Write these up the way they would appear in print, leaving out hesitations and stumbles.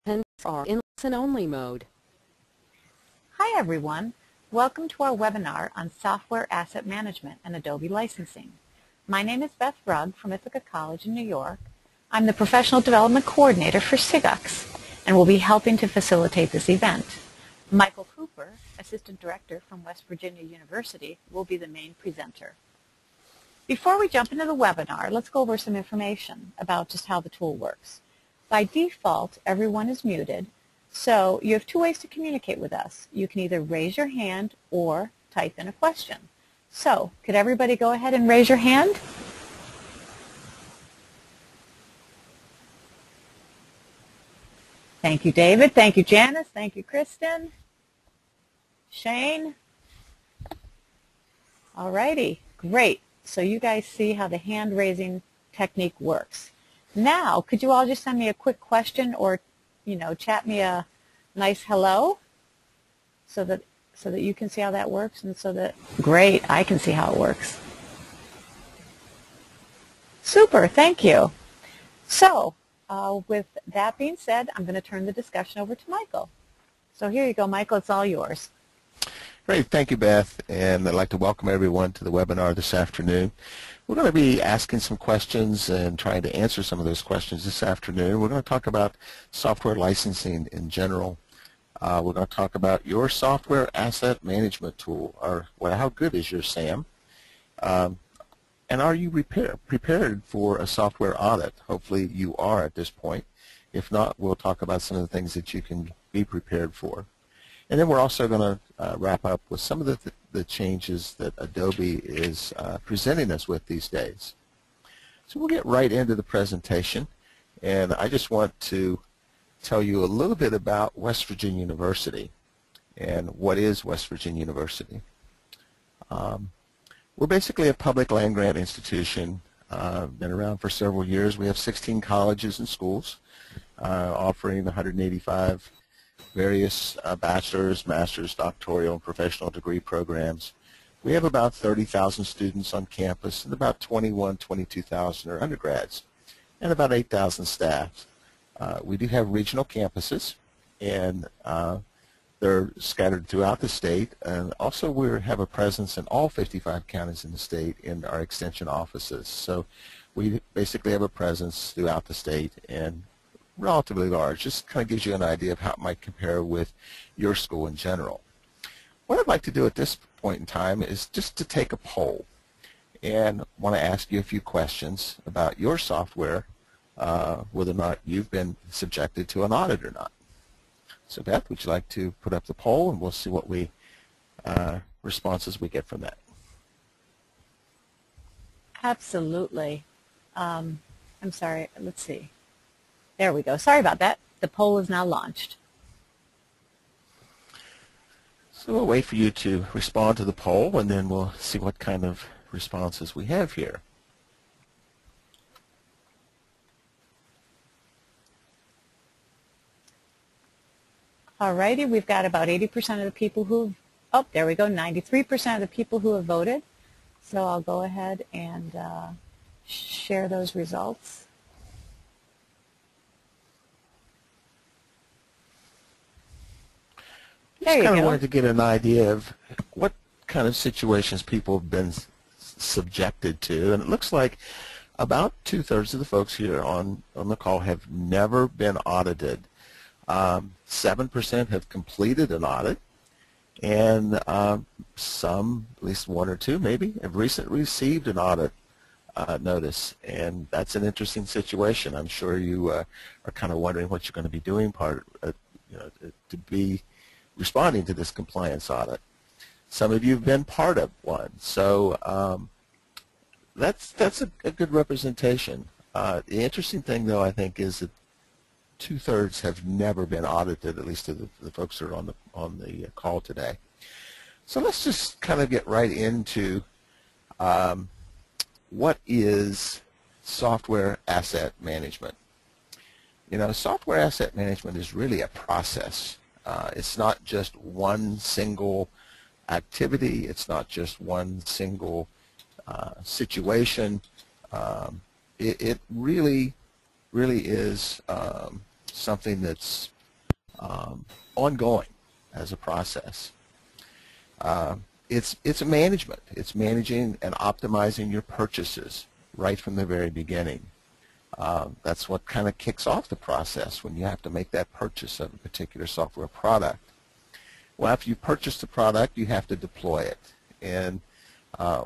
are in listen-only mode. Hi everyone. Welcome to our webinar on software asset management and Adobe licensing. My name is Beth Rugg from Ithaca College in New York. I'm the Professional Development Coordinator for SIGUX and will be helping to facilitate this event. Michael Cooper, Assistant Director from West Virginia University, will be the main presenter. Before we jump into the webinar, let's go over some information about just how the tool works. By default, everyone is muted, so you have two ways to communicate with us. You can either raise your hand or type in a question. So, could everybody go ahead and raise your hand? Thank you, David. Thank you, Janice. Thank you, Kristen. Shane. All righty, great. So you guys see how the hand-raising technique works. Now, could you all just send me a quick question or, chat me a nice hello so that you can see how that works and so that, great, I can see how it works. Super, thank you. So, with that being said, I'm going to turn the discussion over to Michael. So here you go, Michael, it's all yours. Great, thank you, Beth, and I'd like to welcome everyone to the webinar this afternoon. We're going to be asking some questions and trying to answer some of those questions this afternoon. We're going to talk about software licensing in general. We're going to talk about your software asset management tool, or how good is your SAM, and are you prepared for a software audit? Hopefully you are at this point. If not, we'll talk about some of the things that you can be prepared for. And then we're also going to wrap up with some of the changes that Adobe is presenting us with these days. So we'll get right into the presentation, and I just want to tell you a little bit about West Virginia University and what is West Virginia University. We're basically a public land-grant institution, been around for several years. We have 16 colleges and schools offering 185 various bachelor's, master's, doctoral, and professional degree programs. We have about 30,000 students on campus, and about 22,000 are undergrads, and about 8,000 staff. We do have regional campuses, and they're scattered throughout the state. And also we have a presence in all 55 counties in the state in our extension offices. So we basically have a presence throughout the state and relatively large. Just kind of gives you an idea of how it might compare with your school in general. What I'd like to do at this point in time is just to take a poll and want to ask you a few questions about your software, whether or not you've been subjected to an audit or not. So Beth, would you like to put up the poll, and we'll see what responses we get from that. Absolutely. I'm sorry, let's see. There we go. Sorry about that. The poll is now launched. So we'll wait for you to respond to the poll, and then we'll see what kind of responses we have here. Alrighty, we've got about 80% of the people who, oh, there we go, 93% of the people who have voted. So I'll go ahead and share those results. Just kind of wanted to get an idea of what kind of situations people have been subjected to, and it looks like about 2/3 of the folks here on the call have never been audited. 7% have completed an audit, and some, at least one or two maybe, have recently received an audit notice, and that's an interesting situation. I'm sure you are kind of wondering what you're going to be doing to be responding to this compliance audit. Some of you have been part of one, so that's a good representation. The interesting thing, though, I think, is that 2/3 have never been audited, at least to the folks that are on the call today. So let's just kind of get right into what is software asset management. Software asset management is really a process. It's not just one single activity. It's not just one single situation. It really is something that's ongoing as a process. It's a management. It's managing and optimizing your purchases right from the very beginning. That's what kind of kicks off the process when you have to make that purchase of a particular software product. Well, after you purchase the product, you have to deploy it. And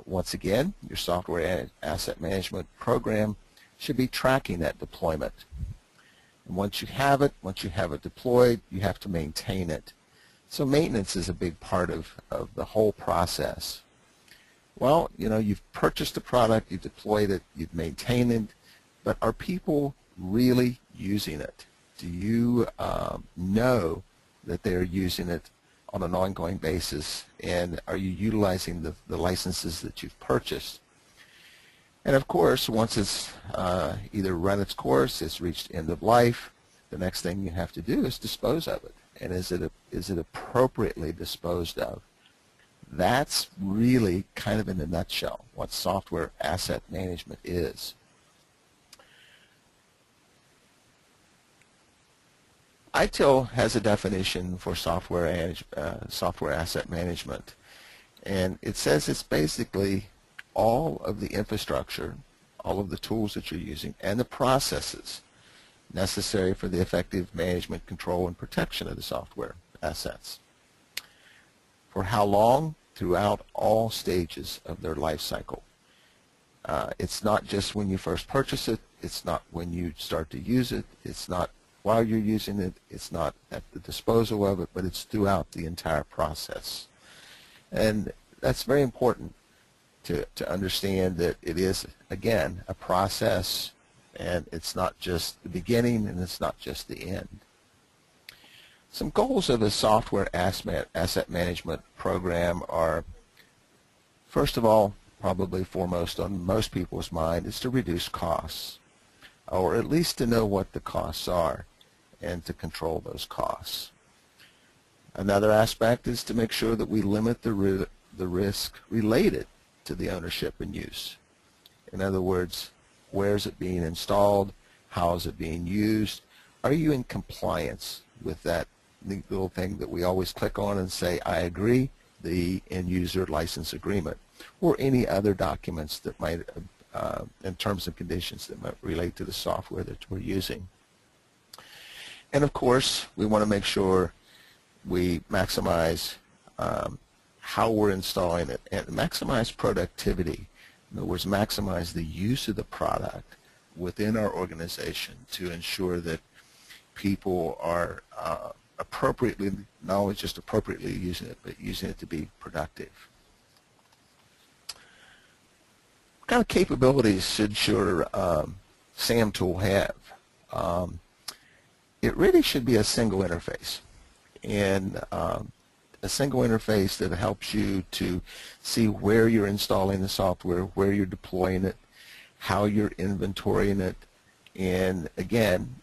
once again, your software asset management program should be tracking that deployment. And once you have it deployed, you have to maintain it. So maintenance is a big part of the whole process. Well, you know, you've purchased the product, you've deployed it, you've maintained it, but are people really using it? Do you know that they're using it on an ongoing basis, and are you utilizing the licenses that you've purchased? And of course, once it's either run its course, it's reached end of life, the next thing you have to do is dispose of it. And is it appropriately disposed of? That's really kind of in a nutshell what software asset management is. ITIL has a definition for software asset management, and it says it's basically all of the infrastructure, all of the tools that you're using, and the processes necessary for the effective management, control, and protection of the software assets. For how long? Throughout all stages of their life cycle. It's not just when you first purchase it, it's not when you start to use it, it's not while you're using it, it's not at the disposal of it, but it's throughout the entire process. And that's very important to understand that it is, again, a process, and it's not just the beginning and it's not just the end. Some goals of a software asset management program are, first of all, probably foremost on most people's mind, is to reduce costs, or at least to know what the costs are and to control those costs. Another aspect is to make sure that we limit the risk related to the ownership and use. In other words, where is it being installed? How is it being used? Are you in compliance with that neat little thing that we always click on and say, I agree, the end user license agreement, or any other documents that might, in terms and conditions that might relate to the software that we're using. And of course, we want to make sure we maximize how we're installing it and maximize productivity. In other words, maximize the use of the product within our organization to ensure that people are appropriately, not only just appropriately using it, but using it to be productive. What kind of capabilities should your SAM tool have? It really should be a single interface, and a single interface that helps you to see where you're installing the software, where you're deploying it, how you're inventorying it, and again,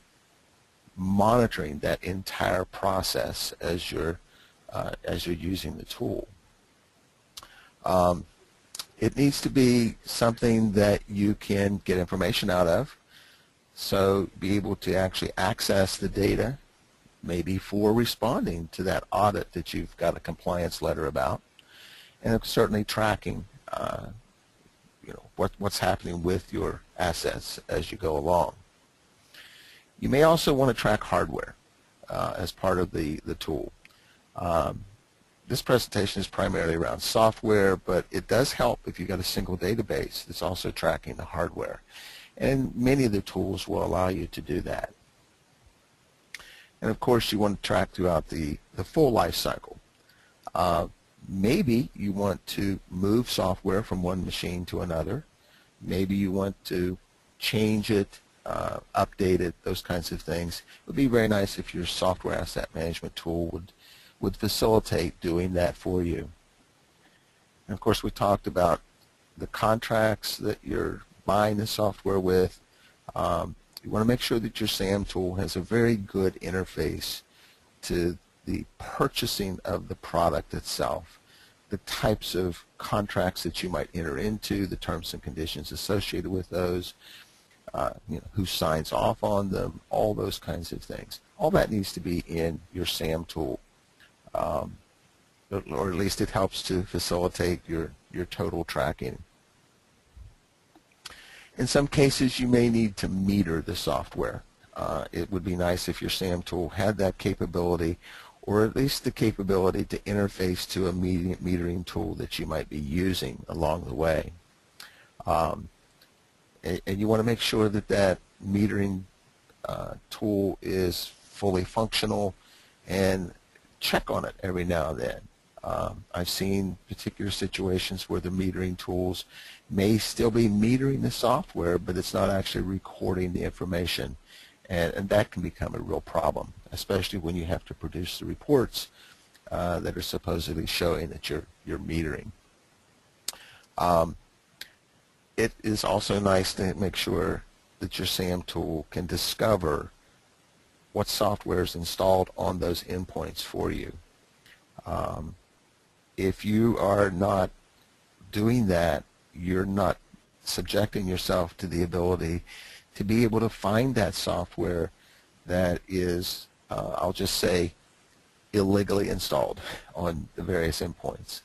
monitoring that entire process as you're using the tool. It needs to be something that you can get information out of, so be able to actually access the data, maybe for responding to that audit that you've got a compliance letter about, and certainly tracking what's happening with your assets as you go along. You may also want to track hardware as part of the tool. This presentation is primarily around software, but it does help if you've got a single database that's also tracking the hardware. And many of the tools will allow you to do that. And of course, you want to track throughout the full life cycle. Maybe you want to move software from one machine to another. Maybe you want to change it, update it, those kinds of things. It would be very nice if your software asset management tool would facilitate doing that for you. And of course, we talked about the contracts that you're buying the software with. You want to make sure that your SAM tool has a very good interface to the purchasing of the product itself, the types of contracts that you might enter into, the terms and conditions associated with those, who signs off on them, all those kinds of things. All that needs to be in your SAM tool, or at least it helps to facilitate your total tracking. In some cases, you may need to meter the software. It would be nice if your SAM tool had that capability, or at least the capability to interface to a metering tool that you might be using along the way. And you want to make sure that that metering tool is fully functional, and check on it every now and then. I've seen particular situations where the metering tools may still be metering the software, but it's not actually recording the information, and that can become a real problem, especially when you have to produce the reports that are supposedly showing that you're metering. It is also nice to make sure that your SAM tool can discover what software is installed on those endpoints for you. If you are not doing that, you're not subjecting yourself to the ability to be able to find that software that is, I'll just say, illegally installed on the various endpoints.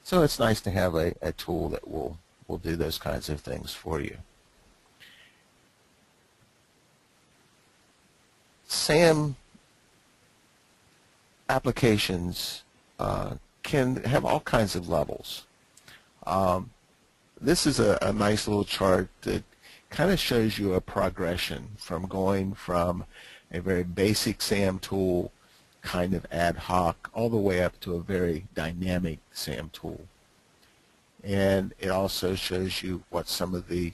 So it's nice to have a tool that will do those kinds of things for you. SAM applications can have all kinds of levels. This is a nice little chart that kind of shows you a progression from going from a very basic SAM tool, kind of ad hoc, all the way up to a very dynamic SAM tool. And it also shows you what some of the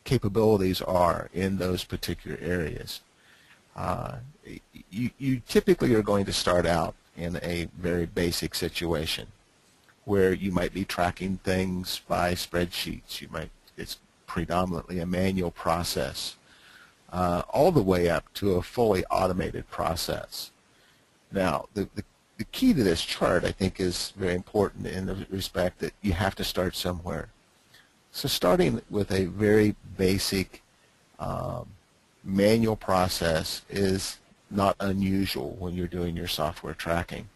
capabilities are in those particular areas. You typically are going to start out in a very basic situation where you might be tracking things by spreadsheets. It's predominantly a manual process, all the way up to a fully automated process. Now, the key to this chart, I think, is very important in the respect that you have to start somewhere. So starting with a very basic manual process is not unusual when you're doing your software tracking.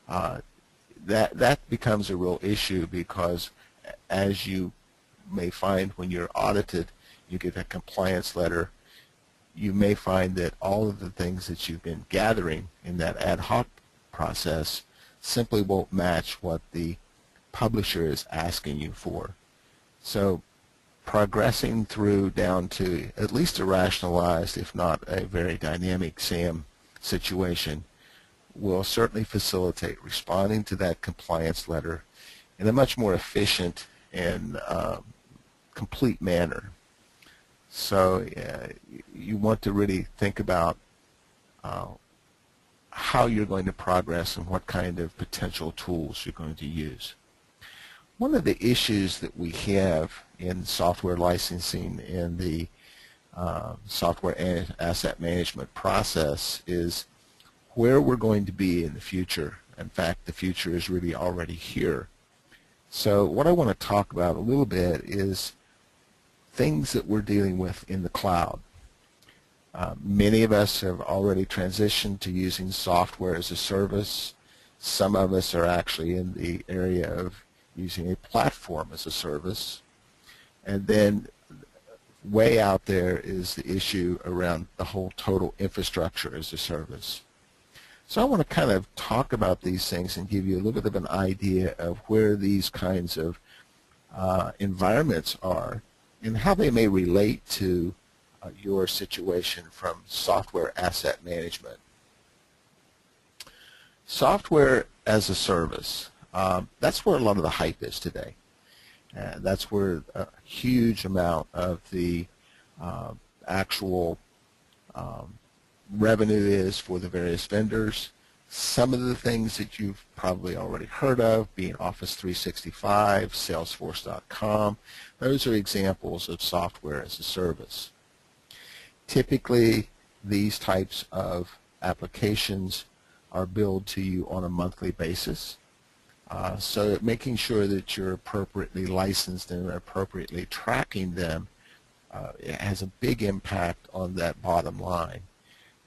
That becomes a real issue because, as you may find when you're audited, you get a compliance letter. You may find that all of the things that you've been gathering in that ad hoc process simply won't match what the publisher is asking you for. So progressing through down to at least a rationalized, if not a very dynamic SAM situation, will certainly facilitate responding to that compliance letter in a much more efficient and complete manner. So you want to really think about how you're going to progress and what kind of potential tools you're going to use. One of the issues that we have in software licensing in the software asset management process is where we're going to be in the future. In fact, the future is really already here. So what I want to talk about a little bit is things that we're dealing with in the cloud. Many of us have already transitioned to using software as a service. Some of us are actually in the area of using a platform as a service. And then way out there is the issue around the whole total infrastructure as a service. So I want to kind of talk about these things and give you a little bit of an idea of where these kinds of environments are and how they may relate to your situation from software asset management. Software as a service, that's where a lot of the hype is today. That's where a huge amount of the actual revenue is for the various vendors. Some of the things that you've probably already heard of, being Office 365, Salesforce.com, those are examples of software as a service. Typically, these types of applications are billed to you on a monthly basis. So making sure that you're appropriately licensed and appropriately tracking them it has a big impact on that bottom line.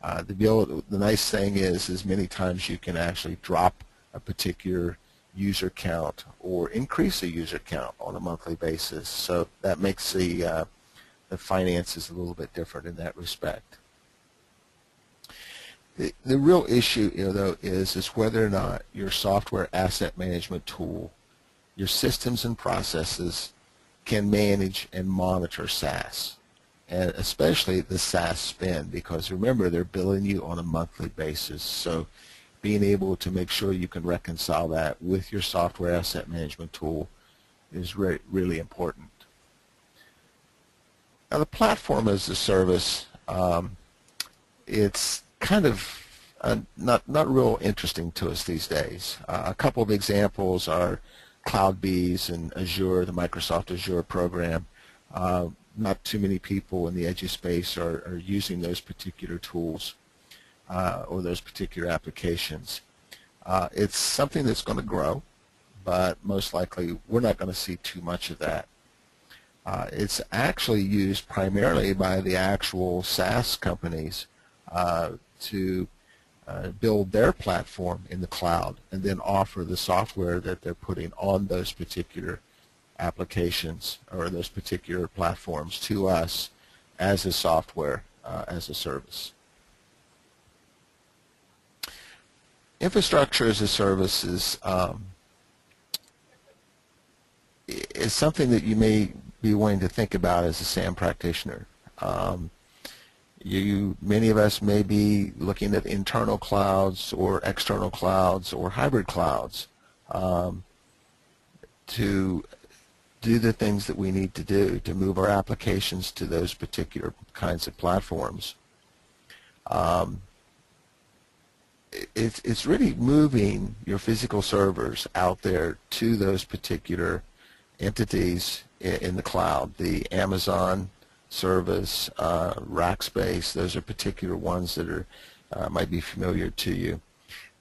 The nice thing is many times you can actually drop a particular user count or increase a user count on a monthly basis. So that makes the finances a little bit different in that respect. The real issue, though, is whether or not your software asset management tool, your systems and processes can manage and monitor SaaS, and especially the SaaS spend, because remember, they're billing you on a monthly basis. So being able to make sure you can reconcile that with your software asset management tool is really important. Now, the platform as a service, it's kind of not real interesting to us these days. A couple of examples are CloudBees and Azure, the Microsoft Azure program. Not too many people in the edge space are using those particular tools or those particular applications. It's something that's going to grow, but most likely we're not going to see too much of that. It's actually used primarily by the actual SaaS companies to build their platform in the cloud and then offer the software that they're putting on those particular applications or those particular platforms to us as a software as a service. Infrastructure as a service is something that you may be willing to think about as a SAM practitioner. Many of us may be looking at internal clouds or external clouds or hybrid clouds to do the things that we need to do to move our applications to those particular kinds of platforms. It's really moving your physical servers out there to those particular entities in the cloud. The Amazon service, Rackspace, those are particular ones that are might be familiar to you.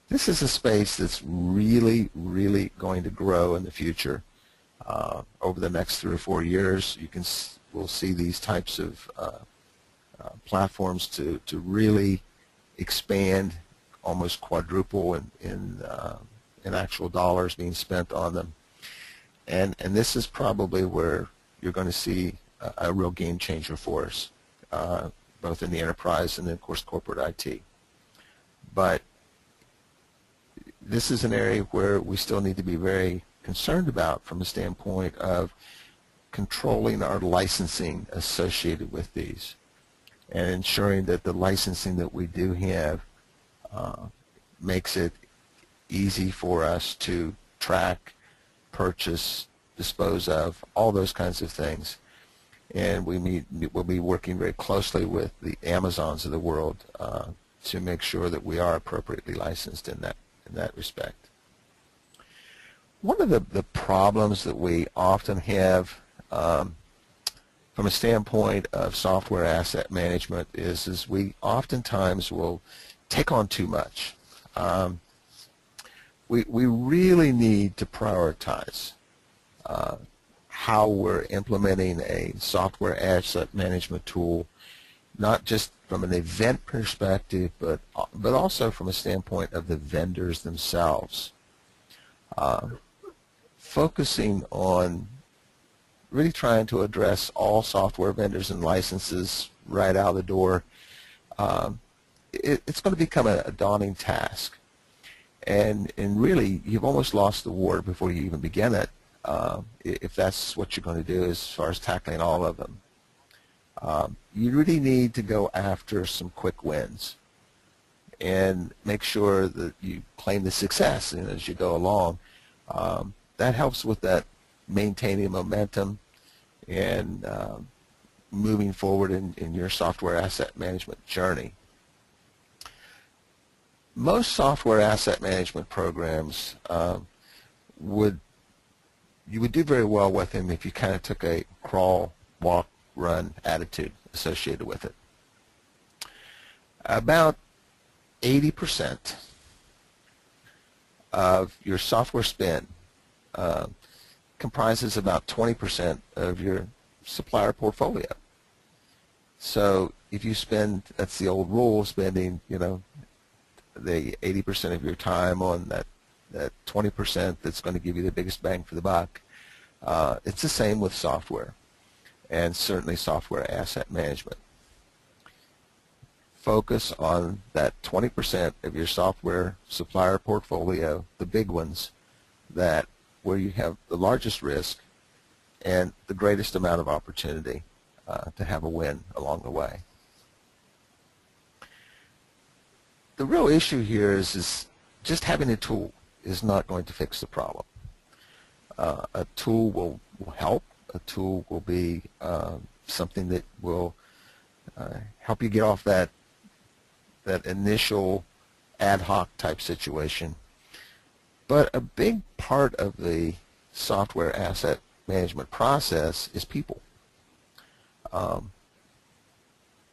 This is a space that's really going to grow in the future. Over the next 3 or 4 years, we'll see these types of platforms to really expand, almost quadruple in actual dollars being spent on them. And this is probably where you're going to see a real game changer for us, both in the enterprise and then, of course, corporate IT. But this is an area where we still need to be very concerned about from a standpoint of controlling our licensing associated with these and ensuring that the licensing that we do have makes it easy for us to track, purchase, dispose of, all those kinds of things. And we'll be working very closely with the Amazons of the world to make sure that we are appropriately licensed in that respect. One of the problems that we often have from a standpoint of software asset management is we oftentimes will take on too much. We really need to prioritize how we're implementing a software asset management tool, not just from an event perspective, but also from a standpoint of the vendors themselves. Focusing on really trying to address all software vendors and licenses right out the door, it's going to become a daunting task. And really, you've almost lost the war before you even begin it, if that's what you're going to do as far as tackling all of them. You really need to go after some quick wins and make sure that you claim the success as you go along. That helps with that maintaining momentum and moving forward in your software asset management journey. Most software asset management programs you would do very well with them if you kind of took a crawl, walk, run attitude associated with it. About 80% of your software spend comprises about 20% of your supplier portfolio. So if you spend, that's the old rule, spending, the 80% of your time on that 20% that's going to give you the biggest bang for the buck. It's the same with software, and certainly software asset management. Focus on that 20% of your software supplier portfolio, the big ones, that where you have the largest risk and the greatest amount of opportunity to have a win along the way. The real issue here is just having a tool is not going to fix the problem. A tool will help. A tool will be something that will help you get off that initial ad hoc type situation. But a big part of the software asset management process is people.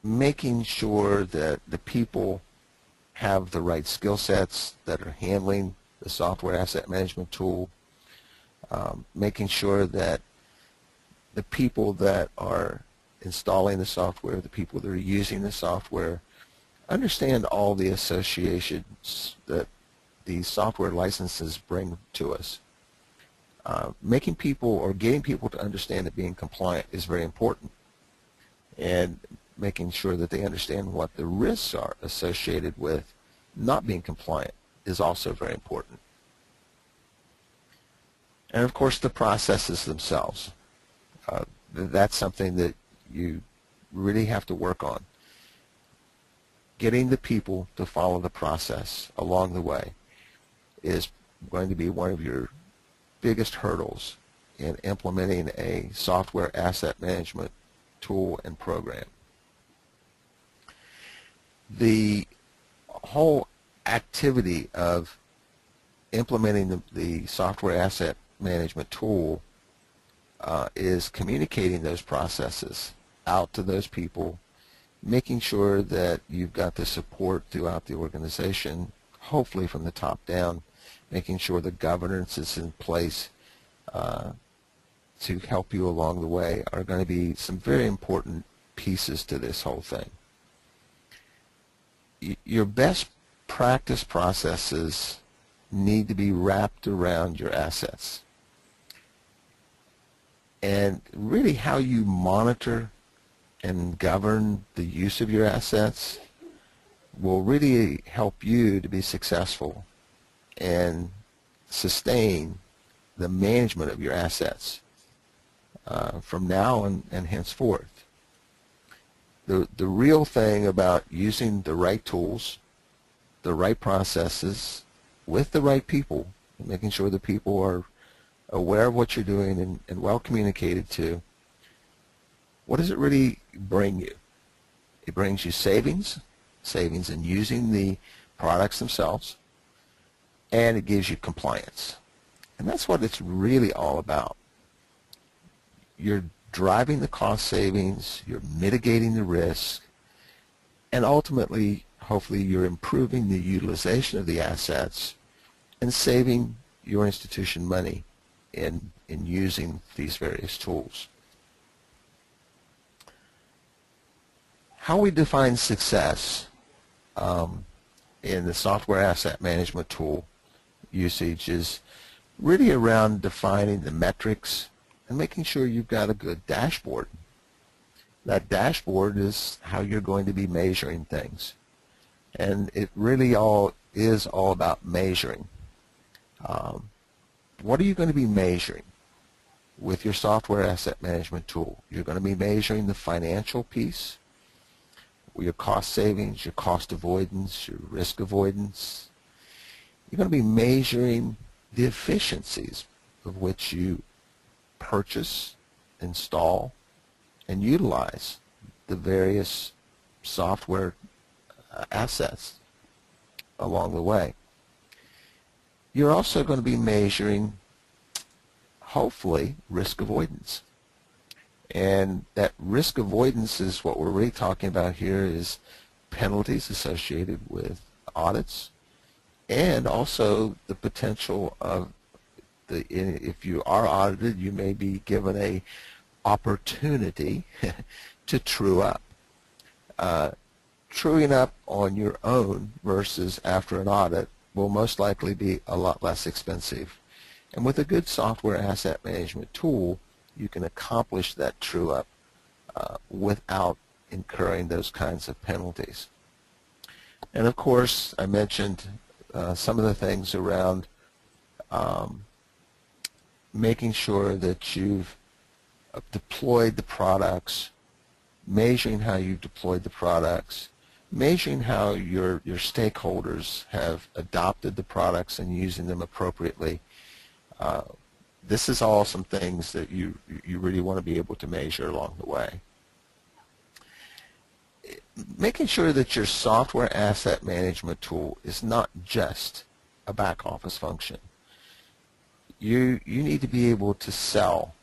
Making sure that the people have the right skill sets that are handling the software asset management tool, making sure that the people that are installing the software, the people that are using the software, understand all the associations that these software licenses bring to us. Making people or getting people to understand that being compliant is very important, and making sure that they understand what the risks are associated with not being compliant is also very important. And of course the processes themselves. That's something that you really have to work on. Getting the people to follow the process along the way is going to be one of your biggest hurdles in implementing a software asset management tool and program. The whole activity of implementing the software asset management tool is communicating those processes out to those people, making sure that you've got the support throughout the organization, hopefully from the top down, making sure the governance is in place to help you along the way are going to be some very important pieces to this whole thing. Your best practice processes need to be wrapped around your assets. And really how you monitor and govern the use of your assets will really help you to be successful and sustain the management of your assets from now and henceforth. The real thing about using the right tools, the right processes, with the right people, and making sure the people are aware of what you're doing and well communicated to, what does it really bring you? It brings you savings in using the products themselves, and it gives you compliance. And that's what it's really all about. You're driving the cost savings, you're mitigating the risk, and ultimately, hopefully, you're improving the utilization of the assets and saving your institution money in using these various tools. How we define success in the software asset management tool usage is really around defining the metrics and making sure you've got a good dashboard. That dashboard is how you're going to be measuring things. And it really is all about measuring. What are you going to be measuring with your software asset management tool? You're going to be measuring the financial piece, your cost savings, your cost avoidance, your risk avoidance. You're going to be measuring the efficiencies of which you purchase, install, and utilize the various software assets along the way. You're also going to be measuring, hopefully, risk avoidance. And that risk avoidance is what we're really talking about here, is penalties associated with audits, and also the potential of if you are audited, you may be given a opportunity to true up. Truing up on your own versus after an audit will most likely be a lot less expensive. And with a good software asset management tool, you can accomplish that true up without incurring those kinds of penalties. And of course, I mentioned some of the things around making sure that you've deployed the products, measuring how you've deployed the products, measuring how your stakeholders have adopted the products and using them appropriately. This is all some things that you really want to be able to measure along the way. Making sure that your software asset management tool is not just a back office function. You need to be able to sell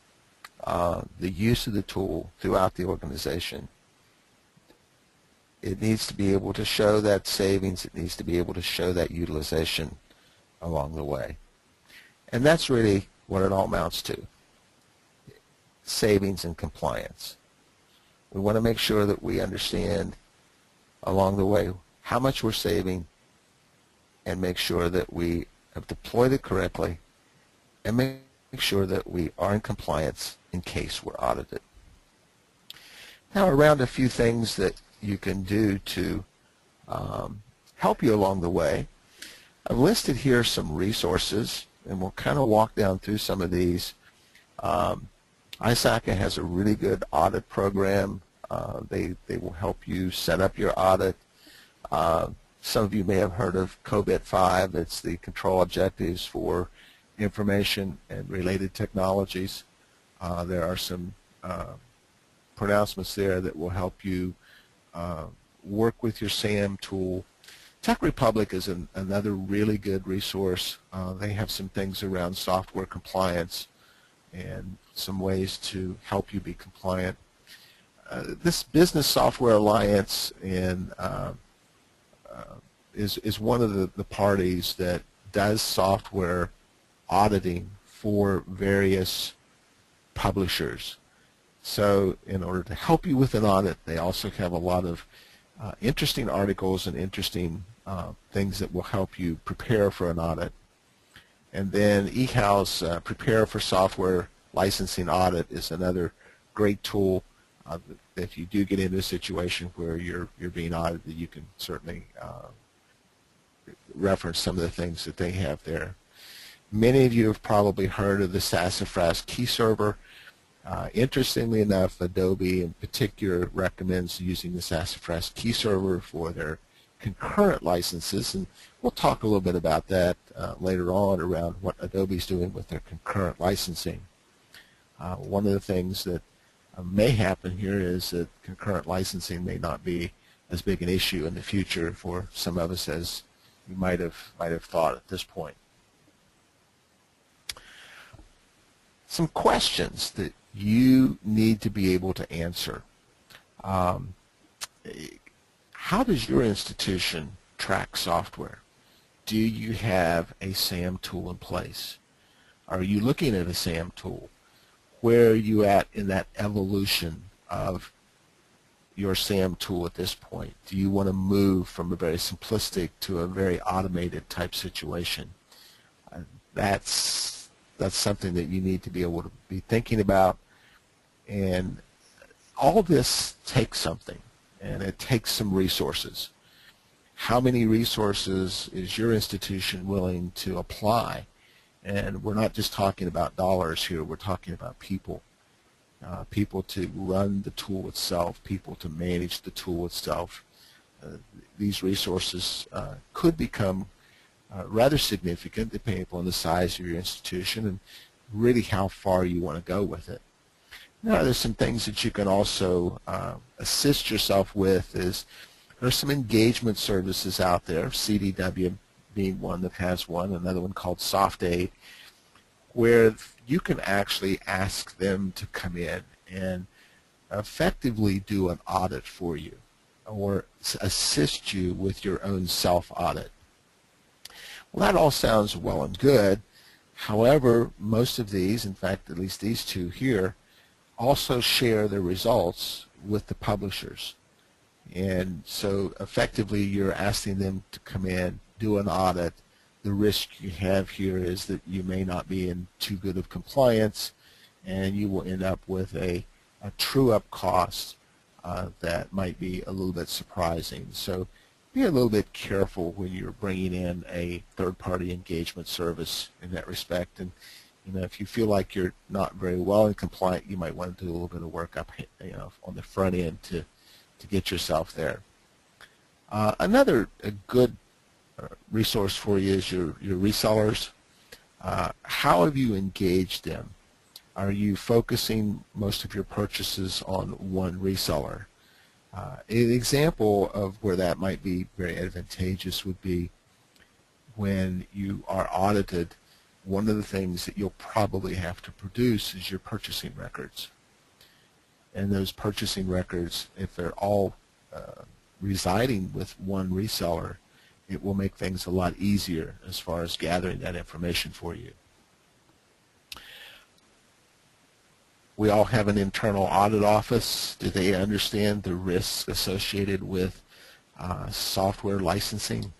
the use of the tool throughout the organization. It needs to be able to show that savings. It needs to be able to show that utilization along the way. And that's really what it all amounts to, savings and compliance. We want to make sure that we understand along the way how much we're saving and make sure that we have deployed it correctly and make sure that we are in compliance in case we're audited. Now, around a few things that you can do to help you along the way, I've listed here some resources, and we'll kind of walk down through some of these. ISACA has a really good audit program. They will help you set up your audit. Some of you may have heard of COBIT 5. It's the control objectives for information and related technologies. There are some pronouncements there that will help you work with your SAM tool. Tech Republic is another really good resource. They have some things around software compliance and some ways to help you be compliant. This Business Software Alliance is one of the parties that does software auditing for various publishers. So in order to help you with an audit, they also have a lot of interesting articles and interesting things that will help you prepare for an audit. And then eHouse Prepare for Software Licensing Audit is another great tool. If you do get into a situation where you're being audited, you can certainly reference some of the things that they have there. Many of you have probably heard of the Sassafras Key Server. Interestingly enough, Adobe in particular recommends using the Sassafras Key Server for their concurrent licenses, and we'll talk a little bit about that later on around what Adobe's doing with their concurrent licensing. One of the things that may happen here is that concurrent licensing may not be as big an issue in the future for some of us as you might have thought at this point. Some questions that you need to be able to answer. How does your institution track software? Do you have a SAM tool in place? Are you looking at a SAM tool? Where are you at in that evolution of your SAM tool at this point? Do you want to move from a very simplistic to a very automated type situation? That's something that you need to be able to be thinking about. And all this takes something, and it takes some resources. How many resources is your institution willing to apply? And we're not just talking about dollars here, we're talking about people. People to run the tool itself, people to manage the tool itself. These resources could become rather significant depending upon the size of your institution and really how far you want to go with it. Now, there's some things that you can also assist yourself with. There's some engagement services out there, CDW being one that has one, another one called SoftAid, where you can actually ask them to come in and effectively do an audit for you or assist you with your own self-audit. Well, that all sounds well and good. However, most of these, in fact, at least these two here, also share their results with the publishers. And so effectively you're asking them to come in, do an audit. The risk you have here is that you may not be in too good of compliance, and you will end up with a true-up cost that might be a little bit surprising. So be a little bit careful when you're bringing in a third-party engagement service in that respect. And if you feel like you're not very well and compliant, you might want to do a little bit of work up, on the front end to get yourself there. Another good resource for you is your resellers. How have you engaged them? Are you focusing most of your purchases on one reseller? An example of where that might be very advantageous would be when you are audited. One of the things that you'll probably have to produce is your purchasing records. And those purchasing records, if they're all residing with one reseller, it will make things a lot easier as far as gathering that information for you. We all have an internal audit office. Do they understand the risks associated with software licensing?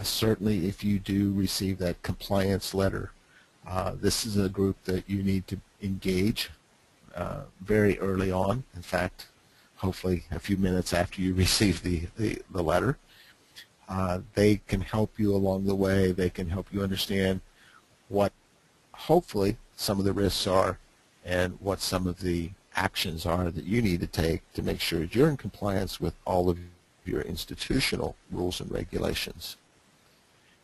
Certainly, if you do receive that compliance letter, this is a group that you need to engage very early on. In fact, hopefully a few minutes after you receive the letter. They can help you along the way. They can help you understand what hopefully some of the risks are and what some of the actions are that you need to take to make sure you're in compliance with all of your institutional rules and regulations.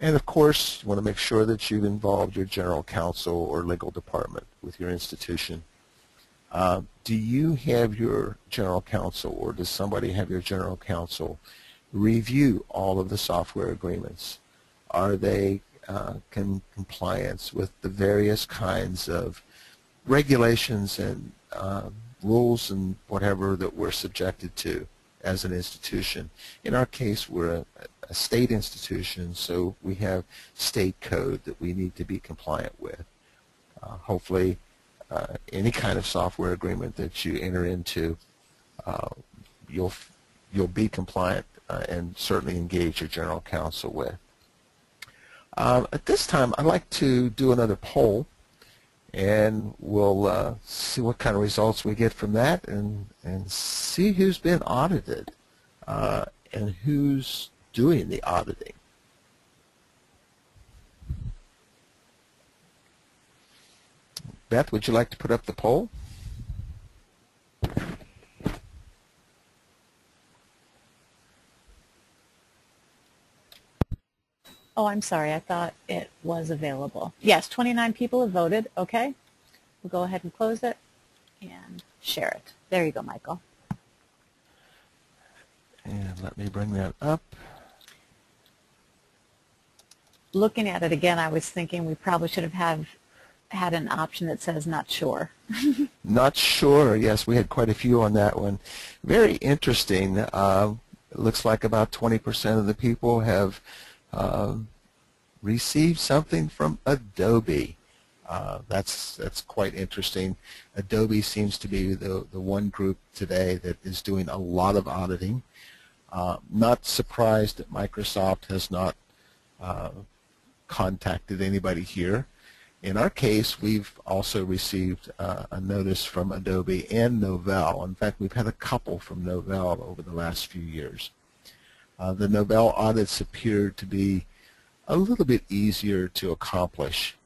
And of course, you want to make sure that you've involved your general counsel or legal department with your institution. Do you have your general counsel, or does somebody have your general counsel review all of the software agreements? Are they in compliance with the various kinds of regulations and rules and whatever that we're subjected to as an institution? In our case, we're a state institution, so we have state code that we need to be compliant with. Hopefully, any kind of software agreement that you enter into, you'll be compliant and certainly engage your general counsel with. At this time, I'd like to do another poll, and we'll see what kind of results we get from that, and see who's been audited and who's doing the auditing. Beth, would you like to put up the poll? Oh, I'm sorry. I thought it was available. Yes, 29 people have voted. Okay. We'll go ahead and close it and share it. There you go, Michael. And let me bring that up. Looking at it again, I was thinking we probably should have had an option that says not sure. Not sure. Yes, we had quite a few on that one. Very interesting. It looks like about 20% of the people have received something from Adobe. That's quite interesting. Adobe seems to be the one group today that is doing a lot of auditing. Not surprised that Microsoft has not contacted anybody here. In our case, we've also received a notice from Adobe and Novell. In fact, we've had a couple from Novell over the last few years. The Novell audits appear to be a little bit easier to accomplish,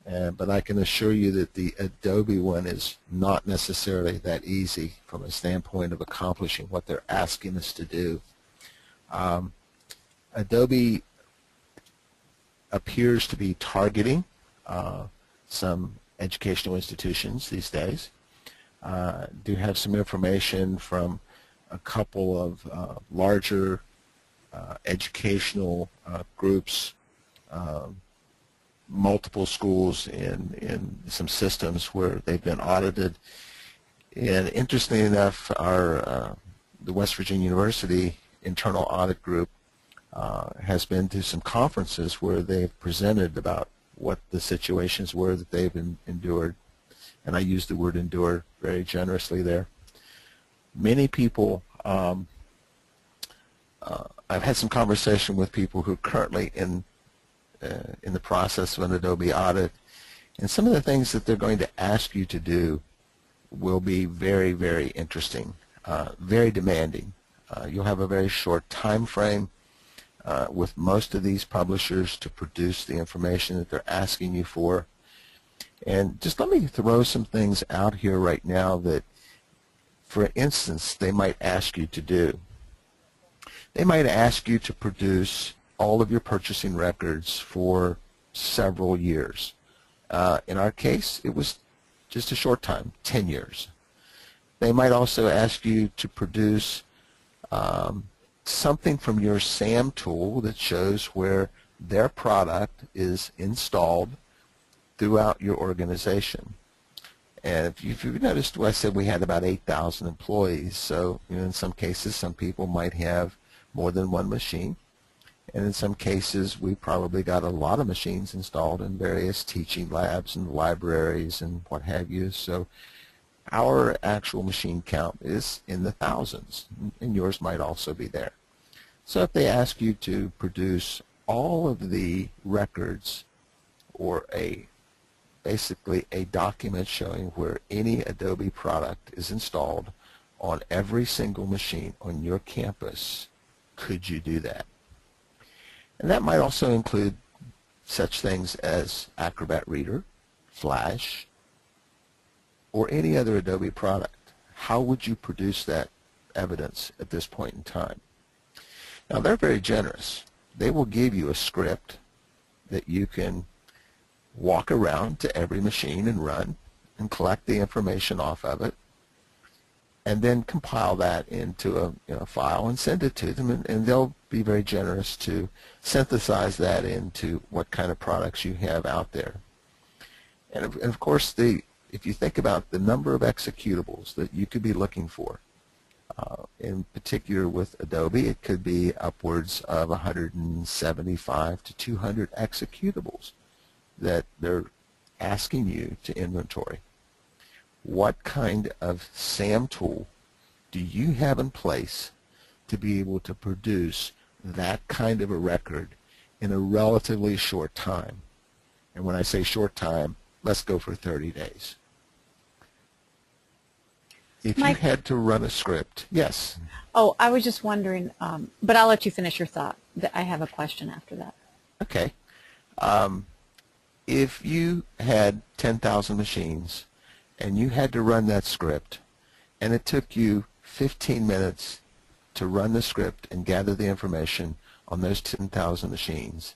but I can assure you that the Adobe one is not necessarily that easy from a standpoint of accomplishing what they're asking us to do. Adobe appears to be targeting some educational institutions these days. Do have some information from a couple of larger educational groups, multiple schools in some systems where they've been audited. And interestingly enough, the West Virginia University internal audit group has been to some conferences where they've presented about what the situations were that they've endured. And I use the word endure very generously there. Many people I've had some conversation with people who are currently in the process of an Adobe audit, and some of the things that they're going to ask you to do will be very, very interesting, very demanding. You'll have a very short time frame with most of these publishers to produce the information that they're asking you for. And just let me throw some things out here right now that, for instance, they might ask you to do. They might ask you to produce all of your purchasing records for several years. In our case, it was just a short time, 10 years. They might also ask you to produce something from your SAM tool that shows where their product is installed throughout your organization. And if you've noticed, I said we had about 8,000 employees. So in some cases, some people might have more than one machine. And in some cases, we probably got a lot of machines installed in various teaching labs and libraries and what have you. So our actual machine count is in the thousands, and yours might also be there. So if they ask you to produce all of the records, or basically a document showing where any Adobe product is installed on every single machine on your campus, could you do that? And that might also include such things as Acrobat Reader, Flash, or any other Adobe product. How would you produce that evidence at this point in time? Now, they're very generous. They will give you a script that you can walk around to every machine and run and collect the information off of it, and then compile that into a file and send it to them, and they'll be very generous to synthesize that into what kind of products you have out there. And of course, if you think about the number of executables that you could be looking for, in particular with Adobe, it could be upwards of 175 to 200 executables that they're asking you to inventory. What kind of SAM tool do you have in place to be able to produce that kind of a record in a relatively short time? And when I say short time, let's go for 30 days. If you had to run a script, yes. Oh, I was just wondering, but I'll let you finish your thought. I have a question after that. Okay. If you had 10,000 machines and you had to run that script, and it took you 15 minutes to run the script and gather the information on those 10,000 machines,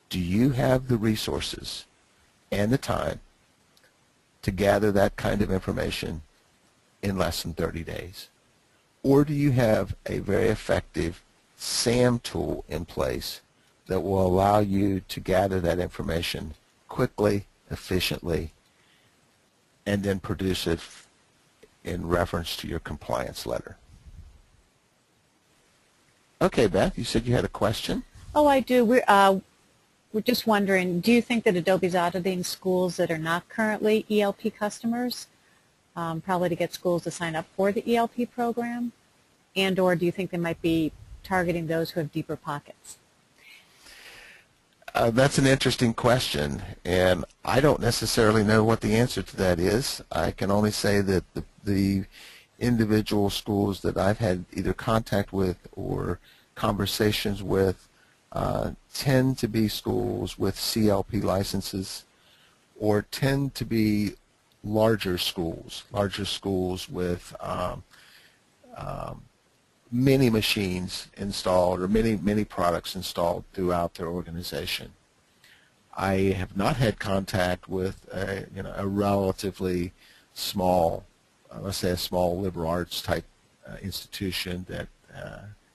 do you have the resources and the time to gather that kind of information in less than 30 days? Or do you have a very effective SAM tool in place that will allow you to gather that information quickly, efficiently, and then produce it in reference to your compliance letter? Okay, Beth, you said you had a question? Oh, I do. We're just wondering, do you think that Adobe's auditing schools that are not currently ELP customers, probably to get schools to sign up for the ELP program, and or do you think they might be targeting those who have deeper pockets? That's an interesting question, and I don't necessarily know what the answer to that is. I can only say that the individual schools that I've had either contact with or conversations with tend to be schools with CLP licenses, or tend to be larger schools with many machines installed, or many products installed throughout their organization. I have not had contact with a relatively small, let's say a small liberal arts type institution that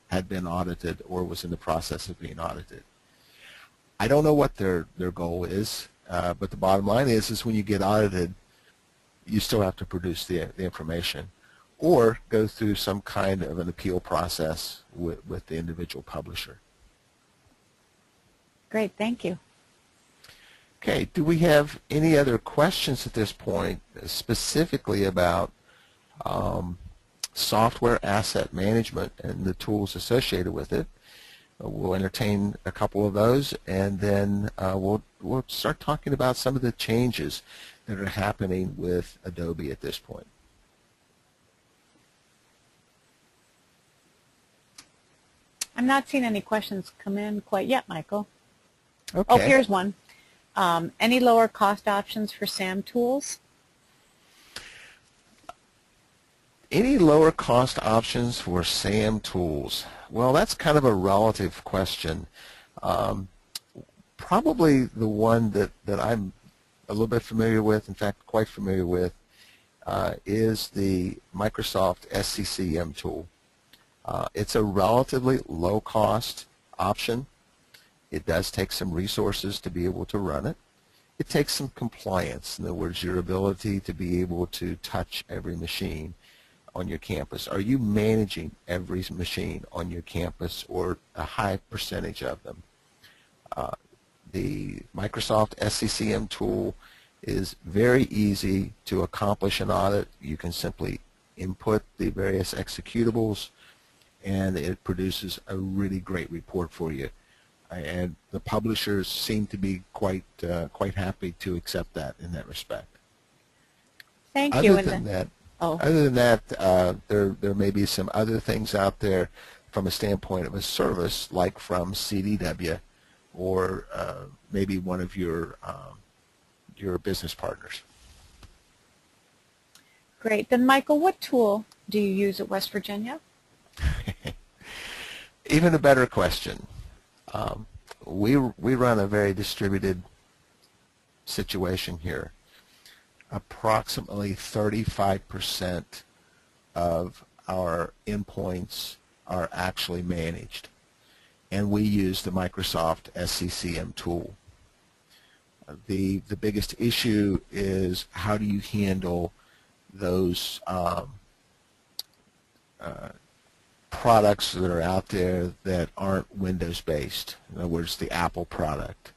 had been audited or was in the process of being audited. I don't know what their goal is, but the bottom line is when you get audited, you still have to produce the information, or go through some kind of an appeal process with the individual publisher. Great, thank you. Okay, do we have any other questions at this point, specifically about software asset management and the tools associated with it. We'll entertain a couple of those, and then we'll start talking about some of the changes that are happening with Adobe at this point. I'm not seeing any questions come in quite yet, Michael. Okay. Oh, here's one. Any lower cost options for SAM tools? Any lower cost options for SAM tools? Well, that's kind of a relative question. Probably the one that I'm a little bit familiar with, in fact quite familiar with, is the Microsoft SCCM tool. It's a relatively low cost option. It does take some resources to be able to run it. It takes some compliance, in other words, your ability to be able to touch every machine on your campus. Are you managing every machine on your campus, or a high percentage of them? The Microsoft SCCM tool is very easy to accomplish an audit. You can simply input the various executables, and it produces a really great report for you. And the publishers seem to be quite happy to accept that in that respect. Thank you. Other than that, there may be some other things out there from a standpoint of a service, like from CDW, or maybe one of your business partners. Great. Then, Michael, what tool do you use at West Virginia? Even a better question. We run a very distributed situation here. Approximately 35% of our endpoints are actually managed, and we use the Microsoft SCCM tool. The biggest issue is, how do you handle those products that are out there that aren't Windows-based? In other words, the Apple product.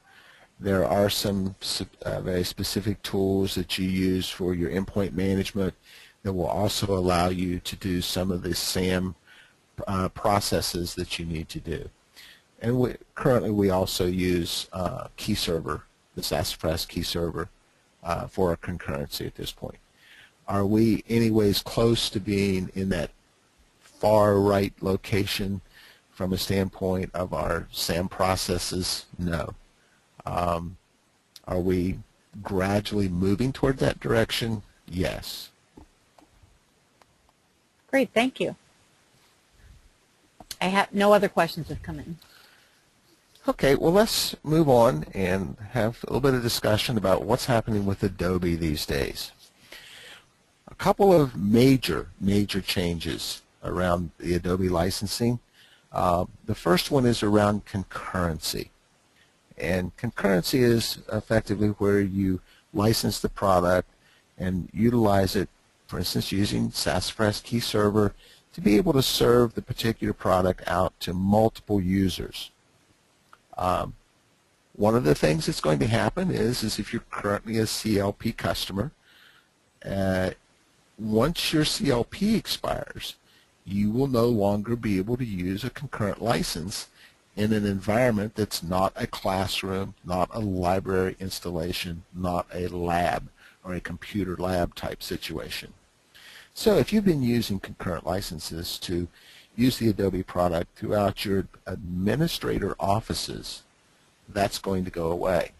There are some very specific tools that you use for your endpoint management that will also allow you to do some of the SAM processes that you need to do. And currently we also use key server, the Sassafras key server, for our concurrency at this point. Are we anyways close to being in that far right location from a standpoint of our SAM processes? No. Are we gradually moving toward that direction? Yes. Great, thank you. I have no other questions have come in. Okay, well, let's move on and have a little bit of discussion about what's happening with Adobe these days. A couple of major changes around the Adobe licensing. The first one is around concurrency. And concurrency is effectively where you license the product and utilize it, for instance, using Sassafras Key Server to be able to serve the particular product out to multiple users. One of the things that's going to happen is if you're currently a CLP customer, once your CLP expires, you will no longer be able to use a concurrent license in an environment that's not a classroom, not a library installation, not a lab or a computer lab type situation. So if you've been using concurrent licenses to use the Adobe product throughout your administrator offices, that's going to go away.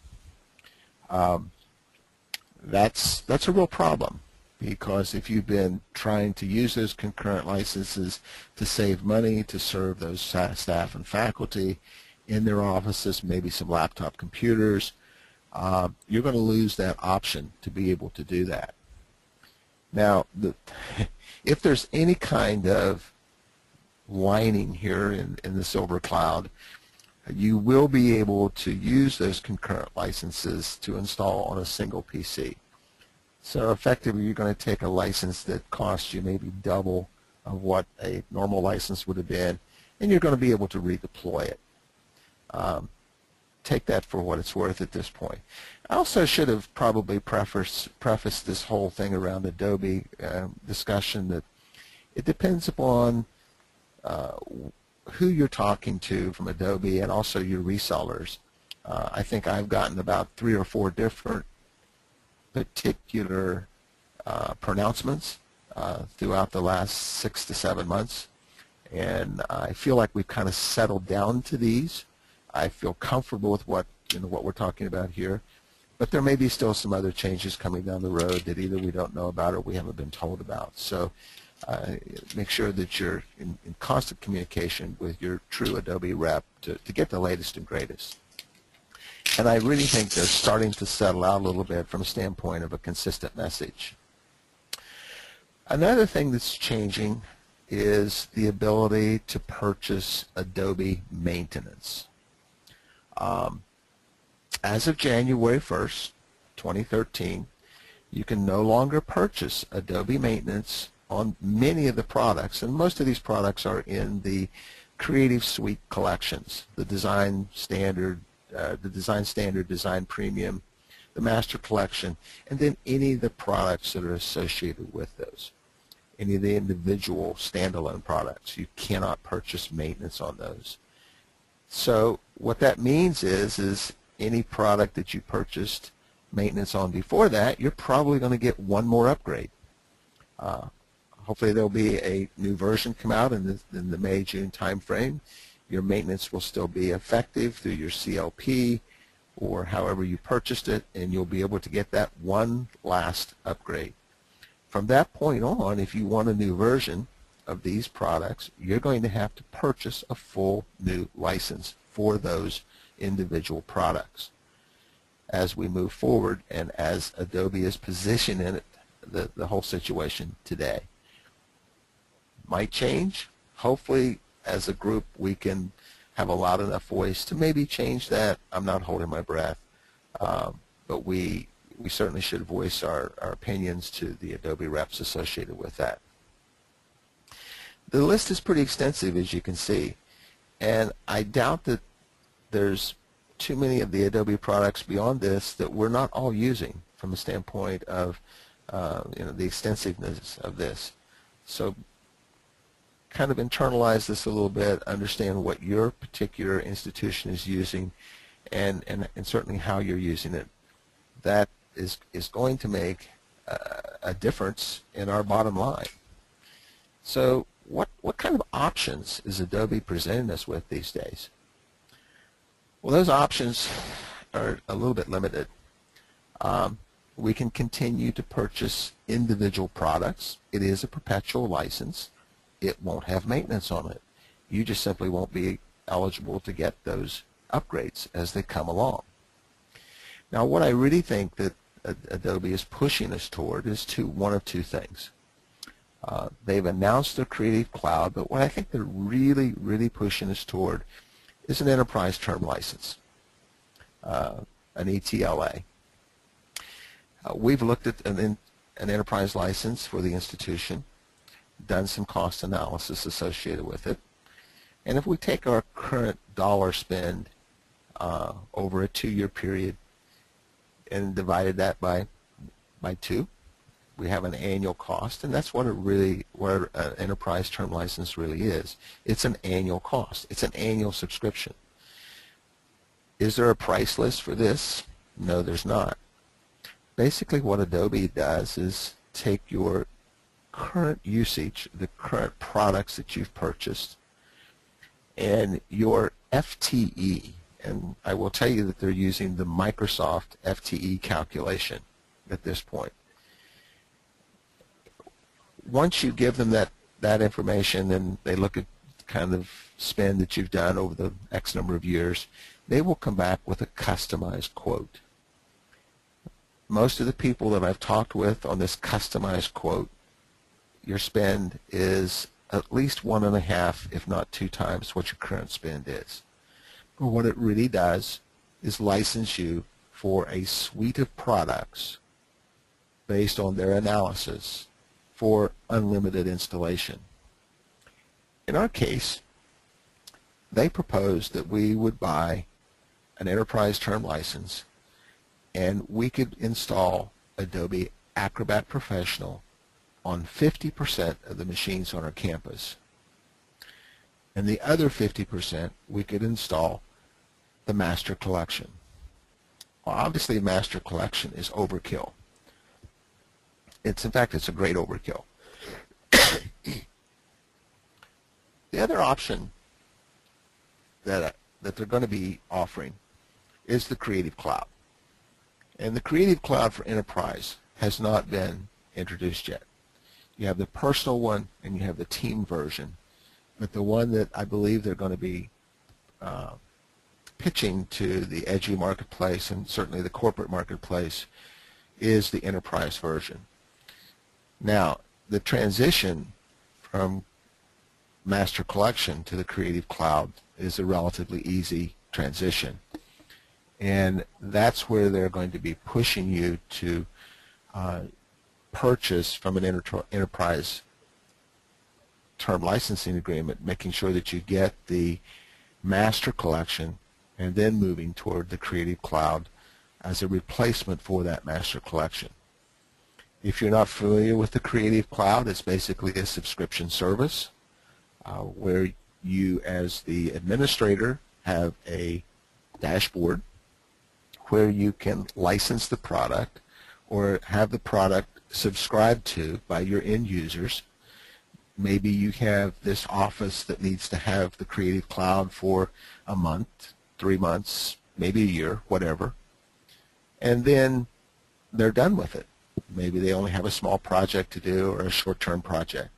That's a real problem, because if you've been trying to use those concurrent licenses to save money, to serve those staff and faculty in their offices, maybe some laptop computers, you're going to lose that option to be able to do that. Now, if there's any kind of lining here in the silver cloud, you will be able to use those concurrent licenses to install on a single PC. So effectively, you're going to take a license that costs you maybe double of what a normal license would have been, and you're going to be able to redeploy it. Take that for what it's worth at this point. I also should have probably prefaced this whole thing around Adobe discussion that It depends upon who you're talking to from Adobe and also your resellers. I think I've gotten about 3 or 4 different particular pronouncements throughout the last 6 to 7 months, and I feel like we've kind of settled down to these. I feel comfortable with what we're talking about here, but there may be still some other changes coming down the road that either we don't know about or we haven't been told about. So make sure that you're in constant communication with your true Adobe rep to get the latest and greatest. And I really think they're starting to settle out a little bit from a standpoint of a consistent message. Another thing that's changing is the ability to purchase Adobe maintenance. As of January 1st, 2013, you can no longer purchase Adobe maintenance on many of the products, and most of these products are in the Creative Suite collections, the Design Standard, Design Premium, the Master Collection, and then any of the products that are associated with those. Any of the individual standalone products, you cannot purchase maintenance on those. So what that means is any product that you purchased maintenance on before that, you're probably going to get one more upgrade. Hopefully there'll be a new version come out in the May-June time frame. Your maintenance will still be effective through your CLP or however you purchased it, and you'll be able to get that one last upgrade. From that point on, if you want a new version of these products, you're going to have to purchase a full new license for those individual products. As we move forward and as Adobe is positioned in it, the whole situation today might change. Hopefully as a group we can have a loud enough voice to maybe change that. I'm not holding my breath, but we certainly should voice our opinions to the Adobe reps associated with that. The list is pretty extensive, as you can see, and I doubt that there's too many of the Adobe products beyond this that we're not all using from the standpoint of the extensiveness of this. So kind of internalize this a little bit, understand what your particular institution is using, and certainly how you're using it. That is going to make a difference in our bottom line. So what kind of options is Adobe presenting us with these days? Well, those options are a little bit limited. We can continue to purchase individual products. It is a perpetual license. It won't have maintenance on it. You just simply won't be eligible to get those upgrades as they come along. Now, what I really think that Adobe is pushing us toward is one of two things. They've announced their Creative Cloud, but what I think they're really pushing us toward is an enterprise term license, an ETLA. We've looked at an enterprise license for the institution, done some cost analysis associated with it, and if we take our current dollar spend over a 2-year period and divided that by 2, we have an annual cost, and that's what an enterprise term license really is. It's an annual cost. It's an annual subscription. Is there a price list for this? No, there's not. Basically what Adobe does is take your current usage, the current products that you've purchased, and your FTE, and I will tell you that they're using the Microsoft FTE calculation at this point. Once you give them that information and they look at kind of spend that you've done over the X number of years, they will come back with a customized quote. Most of the people that I've talked with on this customized quote, your spend is at least 1.5, if not 2 times what your current spend is. But what it really does is license you for a suite of products based on their analysis for unlimited installation. In our case, they proposed that we would buy an enterprise term license and we could install Adobe Acrobat Professional on 50% of the machines on our campus. And the other 50% we could install the master collection. Well, obviously master collection is overkill. In fact, it's a great overkill. The other option that they're going to be offering is the Creative Cloud. And the Creative Cloud for Enterprise has not been introduced yet. You have the personal one and you have the team version. But the one that I believe they're going to be pitching to the edu marketplace and certainly the corporate marketplace is the enterprise version. Now, the transition from master collection to the Creative Cloud is a relatively easy transition. And that's where they're going to be pushing you to purchase from an enterprise term licensing agreement, making sure that you get the master collection and then moving toward the Creative Cloud as a replacement for that master collection. If you're not familiar with the Creative Cloud, it's basically a subscription service where you as the administrator have a dashboard where you can license the product or have the product subscribed to by your end users. Maybe you have this office that needs to have the Creative Cloud for a month, 3 months, maybe a year, whatever. And then they're done with it. Maybe they only have a small project to do or a short-term project.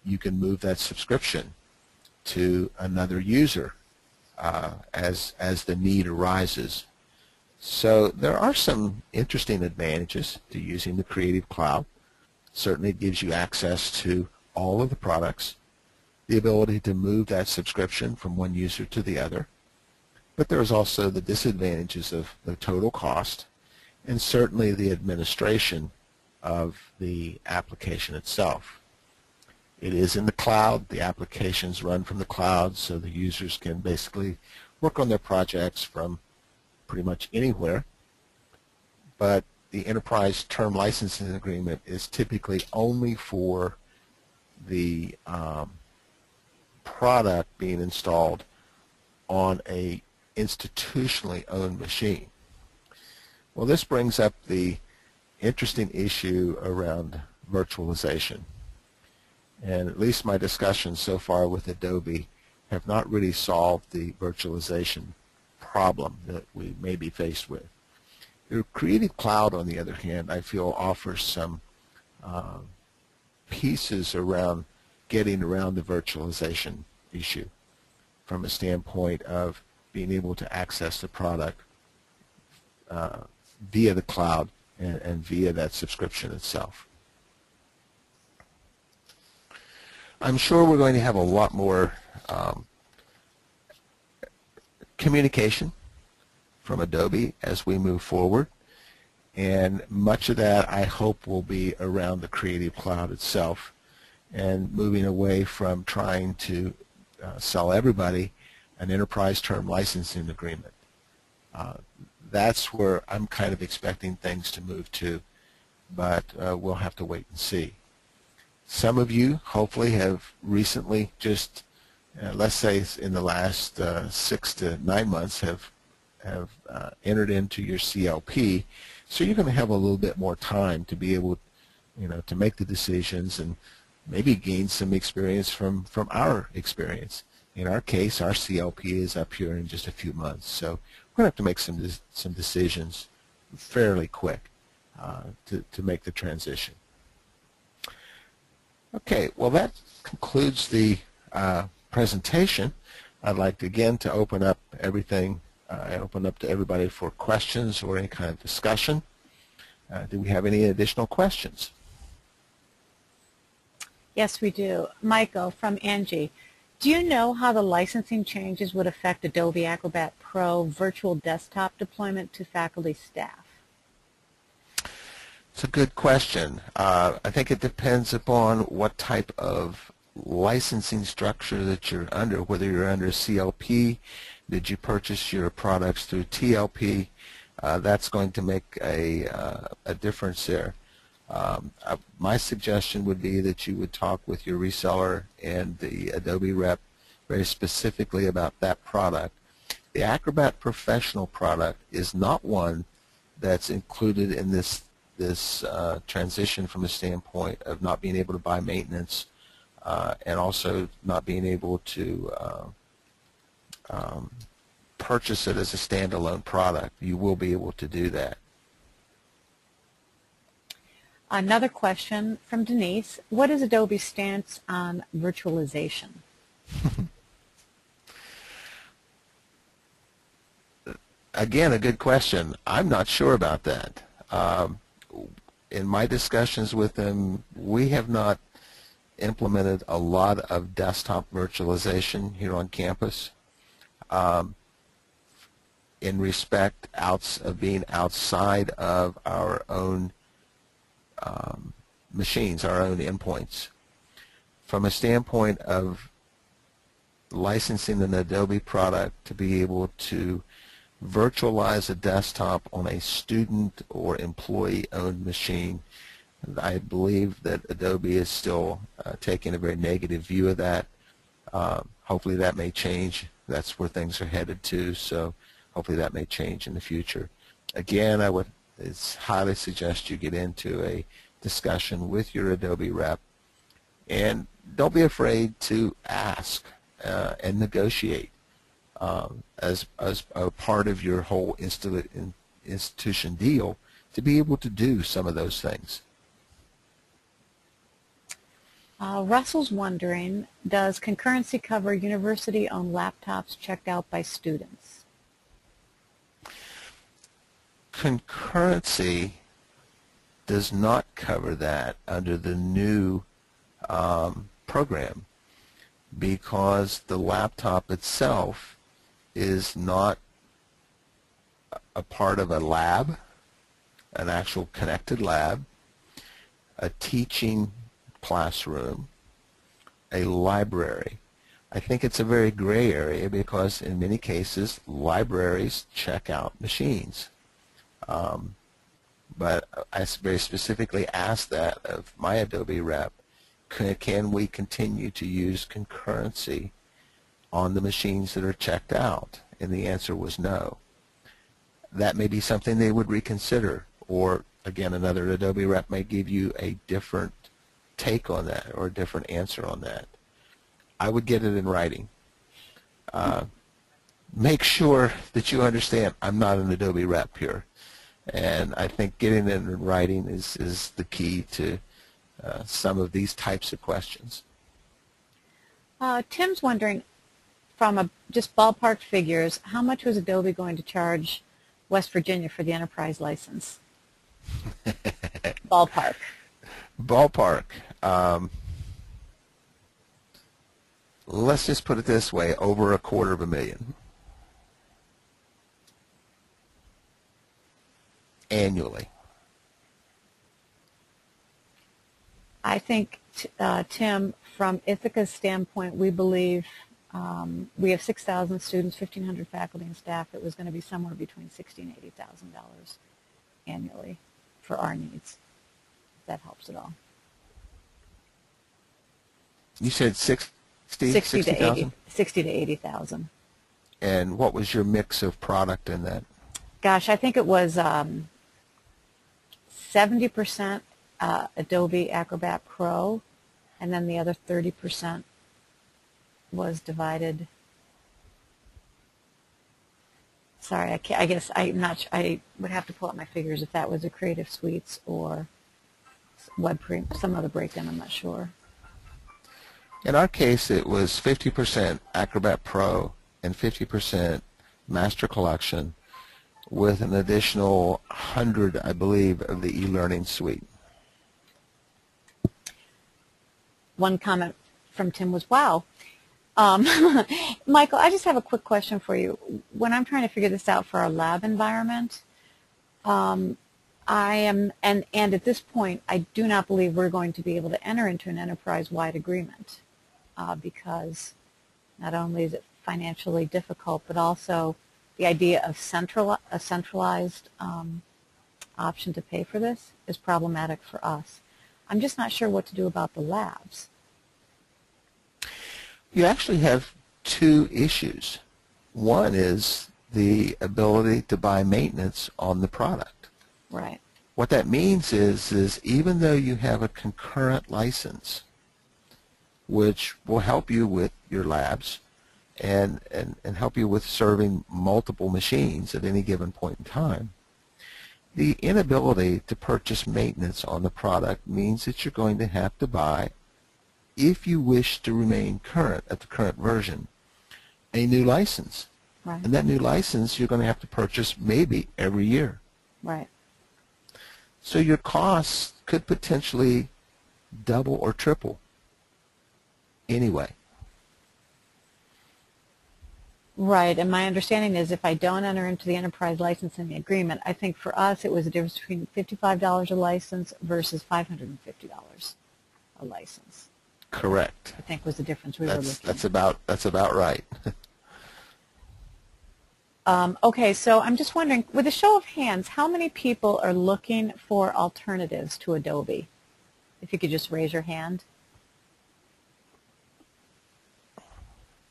You can move that subscription to another user as the need arises. So there are some interesting advantages to using the Creative Cloud. Certainly it gives you access to all of the products, the ability to move that subscription from one user to the other. But there's also the disadvantages of the total cost and certainly the administration of the application itself. It is in the cloud. The applications run from the cloud, so the users can basically work on their projects from pretty much anywhere. But the enterprise term licensing agreement is typically only for the product being installed on a institutionally owned machine. Well, this brings up the interesting issue around virtualization. And at least my discussions so far with Adobe have not really solved the virtualization problem that we may be faced with. The Creative Cloud, on the other hand, I feel offers some pieces around getting around the virtualization issue from a standpoint of being able to access the product via the cloud and via that subscription itself. I'm sure we're going to have a lot more communication from Adobe as we move forward, and much of that I hope will be around the Creative Cloud itself and moving away from trying to sell everybody an enterprise term licensing agreement. That's where I'm kind of expecting things to move to, but we'll have to wait and see. Some of you hopefully have recently just, let's say in the last 6 to 9 months, have entered into your CLP, so you're going to have a little bit more time to be able, to make the decisions and maybe gain some experience from our experience. In our case, our CLP is up here in just a few months, so we're going to have to make some decisions fairly quick to make the transition. Okay, well that concludes the presentation. I'd like to again to open up everything, open up to everybody for questions or any kind of discussion. Do we have any additional questions? Yes, we do. Michael from Angie, do you know how the licensing changes would affect Adobe Acrobat Pro virtual desktop deployment to faculty staff? It's a good question. I think it depends upon what type of licensing structure that you're under, whether you're under CLP, did you purchase your products through TLP. That's going to make a difference there. My suggestion would be that you would talk with your reseller and the Adobe rep very specifically about that product. The Acrobat Professional product is not one that's included in this transition from a standpoint of not being able to buy maintenance and also not being able to purchase it as a standalone product. You will be able to do that. Another question from Denise. What is Adobe's stance on virtualization? Again, a good question. I'm not sure about that. In my discussions with them, we have not implemented a lot of desktop virtualization here on campus. In respect of being outside of our own machines, our own endpoints. From a standpoint of licensing an Adobe product to be able to virtualize a desktop on a student or employee-owned machine, I believe that Adobe is still taking a very negative view of that. Hopefully that may change. That's where things are headed to, so hopefully that may change in the future. Again, I would highly suggest you get into a discussion with your Adobe rep, and don't be afraid to ask and negotiate as a part of your whole institution deal to be able to do some of those things. Russell's wondering, does concurrency cover university-owned laptops checked out by students? Concurrency does not cover that under the new program because the laptop itself is not a part of a lab, an actual connected lab, a teaching classroom, a library. I think it's a very gray area because in many cases libraries check out machines. But I very specifically asked that of my Adobe rep, can we continue to use concurrency on the machines that are checked out? And the answer was no. That may be something they would reconsider, or again, another Adobe rep may give you a different take on that or a different answer on that. I would get it in writing. Make sure that you understand I'm not an Adobe rep here. And I think getting it in writing is the key to some of these types of questions. Tim's wondering, from just ballpark figures, how much was Adobe going to charge West Virginia for the enterprise license? Ballpark. Ballpark. Let's just put it this way, over $250,000 annually. I think, Tim, from Ithaca's standpoint, we believe we have 6,000 students, 1,500 faculty and staff. It was going to be somewhere between $60,000 and $80,000 annually for our needs, if that helps at all. You said 60,000? 60 to 80,000. And what was your mix of product in that? Gosh, I think it was 70% Adobe Acrobat Pro, and then the other 30% was divided. Sorry, I guess I'm not sure. I would have to pull up my figures if that was a Creative Suites or some other breakdown. I'm not sure. In our case, it was 50% Acrobat Pro and 50% Master Collection, with an additional 100, I believe, of the e-learning suite. One comment from Tim was, wow. Michael, I just have a quick question for you. When I'm trying to figure this out for our lab environment, I am, and at this point, I do not believe we're going to be able to enter into an enterprise-wide agreement because not only is it financially difficult, but also the idea of a centralized option to pay for this is problematic for us. I'm just not sure what to do about the labs. You actually have two issues. One is the ability to buy maintenance on the product. Right. What that means is even though you have a concurrent license, which will help you with your labs and help you with serving multiple machines at any given point in time, the inability to purchase maintenance on the product means that you're going to have to buy, if you wish to remain current at the current version, a new license. Right. And that new license you're going to have to purchase maybe every year. Right. So your costs could potentially double or triple anyway. Right, and my understanding is if I don't enter into the enterprise licensing agreement, I think for us it was a difference between $55 a license versus $550 a license. Correct. I think was the difference we were looking at. That's about right. Okay, so I'm just wondering, with a show of hands, how many people are looking for alternatives to Adobe? If you could just raise your hand.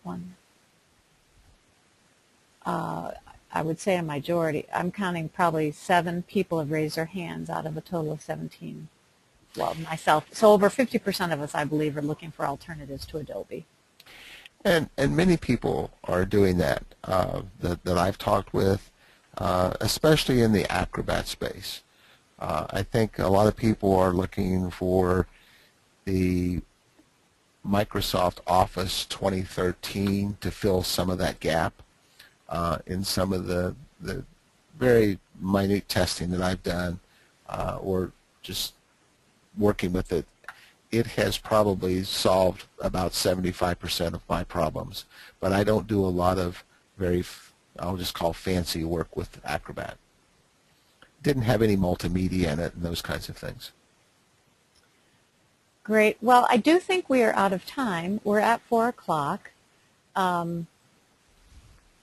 One. I would say a majority. I'm counting probably 7 people have raised their hands out of a total of 17. Well, myself. So over 50% of us, I believe, are looking for alternatives to Adobe. And many people are doing that that I've talked with, especially in the Acrobat space. I think a lot of people are looking for the Microsoft Office 2013 to fill some of that gap in some of the very minute testing that I've done or just working with it. It has probably solved about 75% of my problems, but I don't do a lot of I'll just call fancy work with Acrobat. Didn't have any multimedia in it and those kinds of things. Great. Well, I do think we are out of time. We're at 4 o'clock. Oh,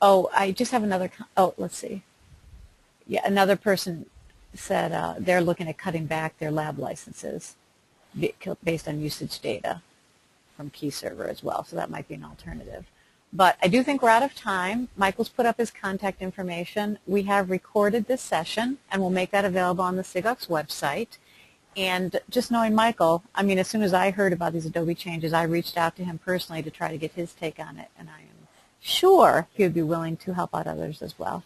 I just have another. Oh, let's see. Yeah, another person said they're looking at cutting back their lab licenses based on usage data from Key Server as well, so that might be an alternative. But I do think we're out of time. Michael's put up his contact information. We have recorded this session, and we'll make that available on the SIGOX website. And just knowing Michael, I mean, as soon as I heard about these Adobe changes, I reached out to him personally to try to get his take on it, and I am sure he would be willing to help out others as well.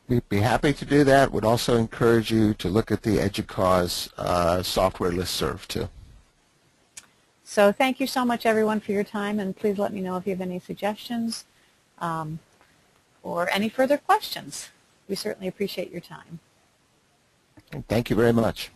We'd be happy to do that. Would also encourage you to look at the EDUCAUSE software listserv too. So thank you so much, everyone, for your time, and please let me know if you have any suggestions or any further questions. We certainly appreciate your time. Thank you very much.